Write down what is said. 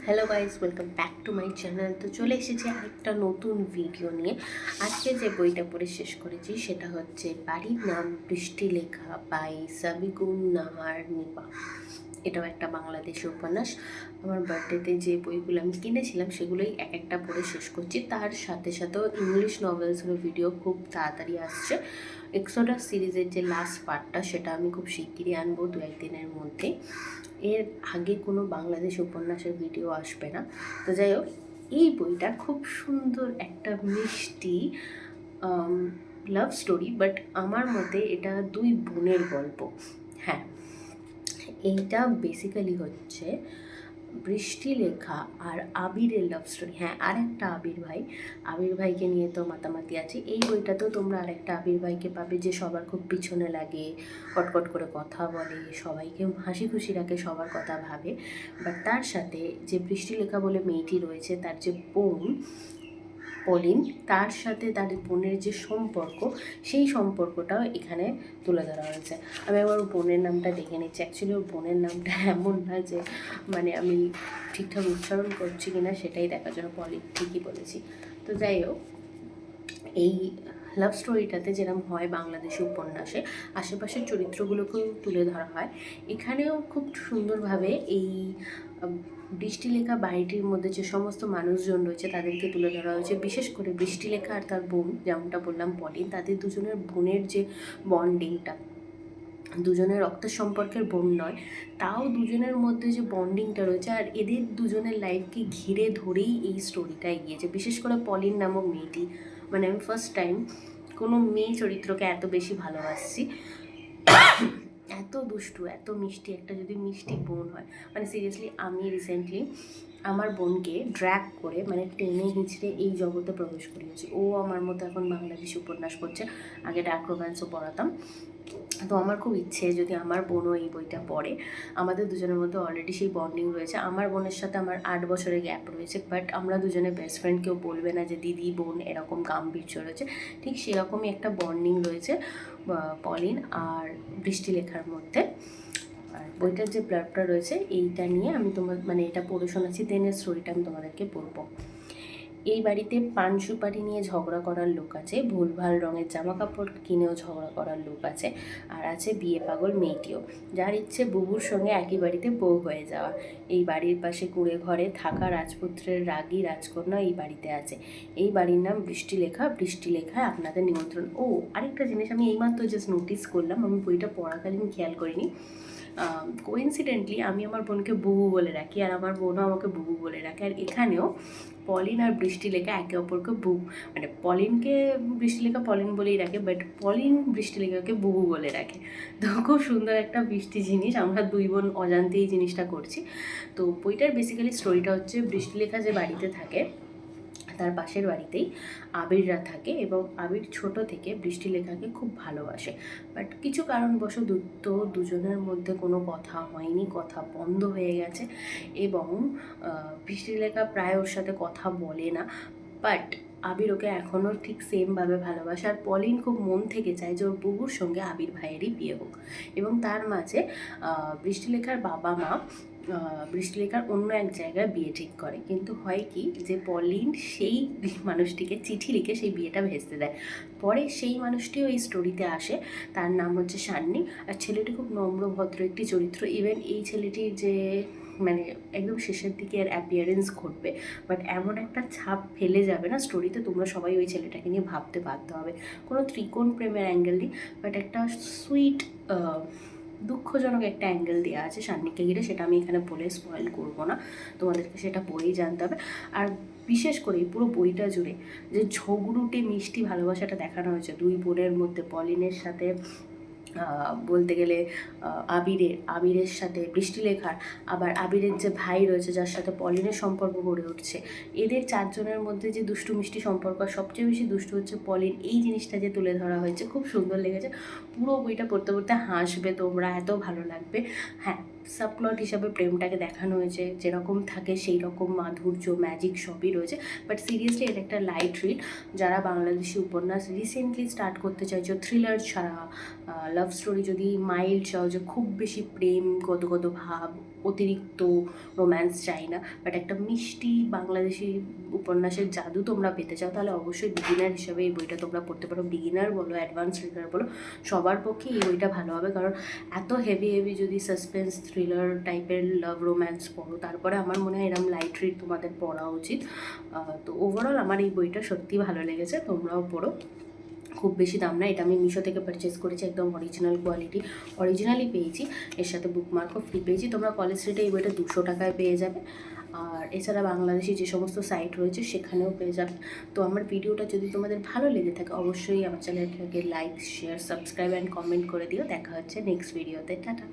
Hello guys, welcome back to my channel. তো চলে এসেছি আরেকটা নতুন ভিডিও নিয়ে। আজকে যে বইটা পড়ে শেষ করেছি সেটা হচ্ছে বাড়ির নাম বৃষ্টি লেখা বাই সাবিগুন নাহার নিপা। এটাও একটা বাংলাদেশি উপন্যাস। আমার বার্থডেতে যে বইগুলো আমি কিনেছিলাম সেগুলোই এক একটা পড়ে শেষ করছি। তার সাথে সাথেও ইংলিশ নভেলসের ভিডিও খুব তাড়াতাড়ি আসছে। এক্সোডাস সিরিজের যে লাস্ট পার্টটা সেটা আমি খুব শিগগিরই আনবো, দু একদিনের মধ্যে। এর আগে কোনো বাংলাদেশ উপন্যাসের ভিডিও আসবে না। তো যাই হোক, এই বইটা খুব সুন্দর একটা মিষ্টি লাভ স্টোরি, বাট আমার মতে এটা দুই বোনের গল্প। হ্যাঁ, এইটা বেসিক্যালি হচ্ছে বৃষ্টি লেখা আর আবিরের লাভ স্টোরি। হ্যাঁ, আরেকটা আবির ভাইকে নিয়ে তো মাতামাতি আছে। এই বইটাতেও তোমরা আরেকটা আবির ভাইকে পাবে যে সবার খুব পিছনে লাগে, কটকট করে কথা বলে, সবাইকে হাসি খুশি রাখে, সবার কথা ভাবে। বাট তার সাথে যে বৃষ্টি লেখা বলে মেয়েটি রয়েছে, তার যে বোন পলিন, তার সাথে তার বোনের যে সম্পর্ক, সেই সম্পর্কটাও এখানে তুলে ধরা হয়েছে। আমি আবার ওর বোনের নামটা দেখে নিচ্ছি। অ্যাকচুয়ালি ওর বোনের নামটা এমন না যে মানে আমি ঠিকঠাক উচ্চারণ করছি কিনা সেটাই দেখার জন্য পলিন ঠিকই বলেছি। তো যাই হোক, এই লাভ স্টোরিটাতে যেরকম হয় বাংলাদেশি উপন্যাসে, আশেপাশের চরিত্রগুলোকেও তুলে ধরা হয়। এখানেও খুব সুন্দরভাবে এই বৃষ্টি লেখা বাড়িটির মধ্যে যে সমস্ত মানুষজন রয়েছে তাদেরকে তুলে ধরা হয়েছে। বিশেষ করে বৃষ্টি লেখা আর তার বোন, যেমনটা বললাম পলিন, তাদের দুজনের বোনের যে বন্ডিংটা, দুজনের রক্তের সম্পর্কের বোন নয়, তাও দুজনের মধ্যে যে বন্ডিংটা রয়েছে, আর এদের দুজনের লাইফকে ঘিরে ধরেই এই স্টোরিটা এগিয়েছে। বিশেষ করে পলিন নামক মেয়েটি, মানে আমি ফার্স্ট টাইম কোনো মেয়ে চরিত্রকে এত বেশি ভালোবাসছি। এত দুষ্টু, এত মিষ্টি, একটা যদি মিষ্টি বোন হয়, মানে সিরিয়াসলি আমি রিসেন্টলি আমার বোনকে ড্র্যাগ করে, মানে টেনে হিঁচড়ে এই জগতে প্রবেশ করিয়েছি। ও আমার মতো এখন বাংলাদেশি উপন্যাস পড়ছে, আগে ডার্ক রোম্যান্সও পড়াতাম। তো আমার খুব ইচ্ছে যদি আমার বোনও এই বইটা পড়ে। আমাদের দুজনের মধ্যে অলরেডি সেই বন্ডিং রয়েছে। আমার বোনের সাথে আমার 8 বছরের গ্যাপ রয়েছে, বাট আমরা দুজনে বেস্ট ফ্রেন্ড। কেউ বলবে না যে দিদি বোন এরকম গাম্ভীর্য রয়েছে। ঠিক সেরকমই একটা বন্ডিং রয়েছে পলিন আর বৃষ্টি লেখার মধ্যে। আর বইটার যে প্লটটা রয়েছে এইটা নিয়ে আমি মানে এটা পড়ে শোনাচ্ছি, দেনের স্টোরিটা আমি তোমাদেরকে বলবো। এই বাড়িতে পান সুপারি নিয়ে ঝগড়া করার লোক আছে, ভুলভাল রঙের জামা কাপড় কিনেও ঝগড়া করার লোক আছে, আর আছে বিয়ে পাগল মেয়েটিও, যার ইচ্ছে বুবুর সঙ্গে একই বাড়িতে বউ হয়ে যাওয়া। এই বাড়ির পাশে কুঁড়ে ঘরে থাকা রাজপুত্রের রাগী রাজকন্যা এই বাড়িতে আছে। এই বাড়ির নাম বৃষ্টি লেখা। বৃষ্টি লেখায় আপনাদের নিমন্ত্রণ। ও, আরেকটা জিনিস আমি এইমাত্র জাস্ট নোটিস করলাম, আমি বইটা পড়াকালীন খেয়াল করিনি। কোইন্সিডেন্টলি আমি আমার বোনকে বুবু বলে রাখি, আর আমার বোনও আমাকে বুবু বলে রাখে। আর এখানেও পলিন আর বৃষ্টি লেখা একে অপরকে মানে পলিনকে বৃষ্টি লেখা পলিন বলেই রাখে, বাট পলিন বৃষ্টি লেখাকে বুবু বলে রাখে। তো খুব সুন্দর একটা বৃষ্টি জিনিস, আমরা দুই বোন অজান্তে এই জিনিসটা করছি। তো বইটার বেসিক্যালি স্টোরিটা হচ্ছে, বৃষ্টি লেখা যে বাড়িতে থাকে তার পাশের বাড়িতেই আবিররা থাকে, এবং আবির ছোট থেকে বৃষ্টি লেখাকে খুব ভালোবাসে। বাট কিছু কারণবশত দুজনের মধ্যে কোনো কথা হয়নি, কথা বন্ধ হয়ে গেছে, এবং বৃষ্টি লেখা প্রায় ওর সাথে কথা বলে না। বাট আবির ওকে এখনও ঠিক সেমভাবে ভালোবাসে, আর পলিন খুব মন থেকে চায় যে ওর বুবুর সঙ্গে আবির ভাইয়েরই বিয়ে হোক। এবং তার মাঝে বৃষ্টিলেখার বাবা মা বৃষ্টিলেখার অন্য এক জায়গায় বিয়ে ঠিক করে। কিন্তু হয় কি, যে পলিন সেই মানুষটিকে চিঠি লিখে সেই বিয়েটা ভেস্তে দেয়। পরে সেই মানুষটিও এই স্টোরিতে আসে, তার নাম হচ্ছে শান্নি। আর ছেলেটি খুব নম্র ভদ্র একটি চরিত্র। ইভেন এই ছেলেটির যে মানে একদম শেষের দিকে এর অ্যাপিয়ারেন্স ঘটবে, বাট এমন একটা ছাপ ফেলে যাবে না স্টোরিতে, তোমরা সবাই ওই ছেলেটাকে নিয়ে ভাবতে বাধ্য হবে। কোনো ত্রিকোণ প্রেমের অ্যাঙ্গেল নেই, বাট একটা সুইট দুঃখজনক একটা অ্যাঙ্গেল দেওয়া আছে শান্নিকে ঘিরে। সেটা আমি এখানে বলে স্পয়েল করবো না, তোমাদেরকে সেটা পড়েই জানতে হবে। আর বিশেষ করে পুরো বইটা জুড়ে যে ঝগড়ুটে মিষ্টি ভালোবাসাটা দেখানো হয়েছে দুই বোনের মধ্যে, পলিনের সাথে বলতে গেলে আবিরের সাথে বৃষ্টি লেখার, আবার আবিরের যে ভাই রয়েছে যার সাথে পলিনের সম্পর্ক গড়ে উঠছে, এদের চারজনের মধ্যে যে দুষ্টু মিষ্টি সম্পর্ক, সবচেয়ে বেশি দুষ্টু হচ্ছে পলিন। এই জিনিসটা যে তুলে ধরা হয়েছে খুব সুন্দর লেগেছে। পুরো বইটা পড়তে পড়তে হাসবে তোমরা, এত ভালো লাগবে। হ্যাঁ, সাবপ্লট হিসাবে প্রেমটাকে দেখানো হয়েছে, যেরকম থাকে সেই রকম মাধুর্য ম্যাজিক সবই রয়েছে। বাট সিরিয়াসলি এটা একটা লাইট রিড। যারা বাংলাদেশি উপন্যাস রিসেন্টলি স্টার্ট করতে চাইছো, থ্রিলার ছাড়া, লাভ স্টোরি যদি মাইল্ড চাও, যে খুব বেশি প্রেম গদগদ ভাব, অতিরিক্ত রোম্যান্স চাই না, বাট একটা মিষ্টি বাংলাদেশি উপন্যাসের জাদু তোমরা পেতে চাও, তাহলে অবশ্যই বিগিনার হিসাবে এই বইটা তোমরা পড়তে পারো। বিগিনার বলো, অ্যাডভান্স রিডার বলো, সবার পক্ষে এই বইটা ভালো হবে। কারণ এত হেভি যদি সাসপেন্স থ্রিলার টাইপের লাভ রোম্যান্স পড়ো, তারপরে আমার মনে হয় এরকম লাইট রিড তোমাদের পড়া উচিত। তো ওভারঅল আমার এই বইটা সত্যি ভালো লেগেছে, তোমরাও পড়ো। খুব বেশি দাম না, এটা আমি মিশো থেকে পারচেস করেছি, একদম অরিজিনাল কোয়ালিটি, অরিজিনালি পেয়েছি, এর সাথে বুকমার্কও ফ্রি পেয়েছি। তোমরা কলেজ স্ট্রিটে এই বইটা 200 টাকায় পেয়ে যাবে। আর এছাড়া বাংলাদেশি যে সমস্ত সাইট রয়েছে সেখানেও পেয়ে যাবে। তো আমার ভিডিওটা যদি তোমাদের ভালো লেগে থাকে, অবশ্যই আমার চ্যানেলটাকে like, share, subscribe and comment করে দিও। দেখা হচ্ছে নেক্সট ভিডিওতে। টাটা।